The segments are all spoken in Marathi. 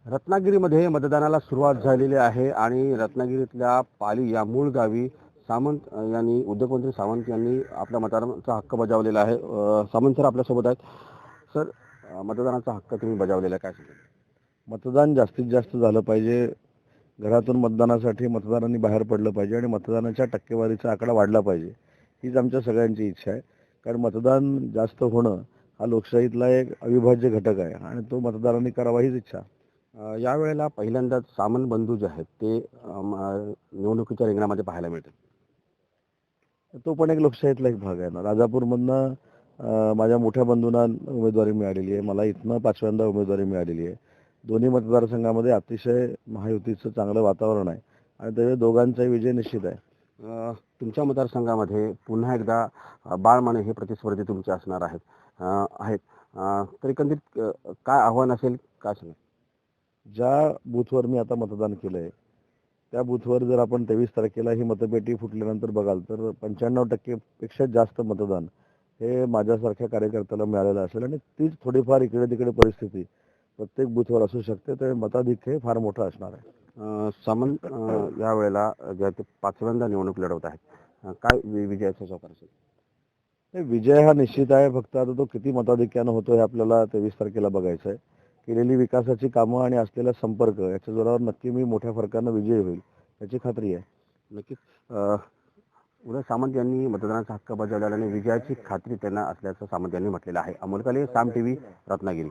रत्नागिरीमध्ये मतदानाला सुरुवात झालेली आहे आणि रत्नागिरीतल्या पाली या मूळ गावी सामंत यांनी उद्योगमंत्री सामंत यांनी आपल्या मतदानाचा हक्क बजावलेला आहे. सामंत सर आपल्यासोबत आहेत. सर, मतदानाचा हक्क तुम्ही बजावलेला आहे, काय सांगाल? मतदान जास्तीत जास्त झालं पाहिजे. घरातून मतदानासाठी मतदारांनी बाहेर पडलं पाहिजे आणि मतदानाच्या टक्केवारीचा आकडा वाढला पाहिजे, हीच आमच्या सगळ्यांची इच्छा आहे. कारण मतदान जास्त होणं हा लोकशाहीतला एक अविभाज्य घटक आहे आणि तो मतदारांनी करावा हीच इच्छा. यावेळेला पहिल्यांदाच सामंत बंधू जे आहेत ते निवडणुकीच्या रिंगणामध्ये पाहायला मिळतात. तो पण एक लोकशाहीतला एक भाग आहे ना. राजापूरमधनं माझ्या मोठ्या बंधूंना उमेदवारी मिळालेली आहे. मला इथनं 5व्यांदा उमेदवारी मिळालेली आहे. दोन्ही मतदारसंघामध्ये अतिशय महायुतीचं चांगलं वातावरण आहे आणि त्यामुळे दोघांचाही विजय निश्चित आहे. तुमच्या मतदारसंघामध्ये पुन्हा एकदा बाळमाने हे प्रतिस्पर्धी तुमचे असणार आहेत. तर एकंदरीत काय आव्हान असेल, काय सांगा? ज्या बूथवर मी आता मतदान केलं आहे त्या बूथवर जर आपण 23 तारखेला ही मतपेटी फुटल्यानंतर बघाल तर 95% पेक्षा जास्त मतदान हे माझ्यासारख्या कार्यकर्त्याला मिळालेलं असेल आणि तीच थोडीफार इकडे तिकडे परिस्थिती प्रत्येक बूथवर असू शकते. तर मताधिक्य फार मोठं असणार आहे. सामंत यावेळेला ज्या ते 5व्यांदा निवडणूक लढवत आहेत, काय विजयाचा चौकार असेल? नाही, विजय हा निश्चित आहे. फक्त आता तो किती मताधिक्यानं होतो हे आपल्याला 23 तारखेला बघायचं आहे. केलेली विकासाची कामं आणि असलेला संपर्क याच्या जोरावर नक्की मी मोठ्या फरकानं विजयी होईल याची खात्री आहे. नक्कीच. उदय सामंत यांनी मतदानाचा हक्क बजावला आणि विजयाची खात्री त्यांना असल्याचं सामंत यांनी म्हटलेलं आहे. अमोल काले, साम टीव्ही, रत्नागिरी.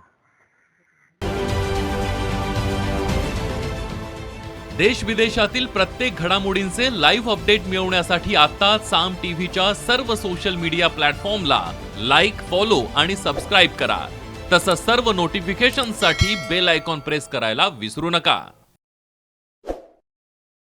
देश विदेशातील प्रत्येक घडामोडींचे लाईव्ह अपडेट मिळवण्यासाठी आता साम टीव्हीच्या सर्व सोशल मीडिया प्लॅटफॉर्मला लाईक, फॉलो आणि सबस्क्राईब करा. तसंच सर्व नोटिफिकेशनसाठी बेल आयकॉन प्रेस करायला विसरू नका.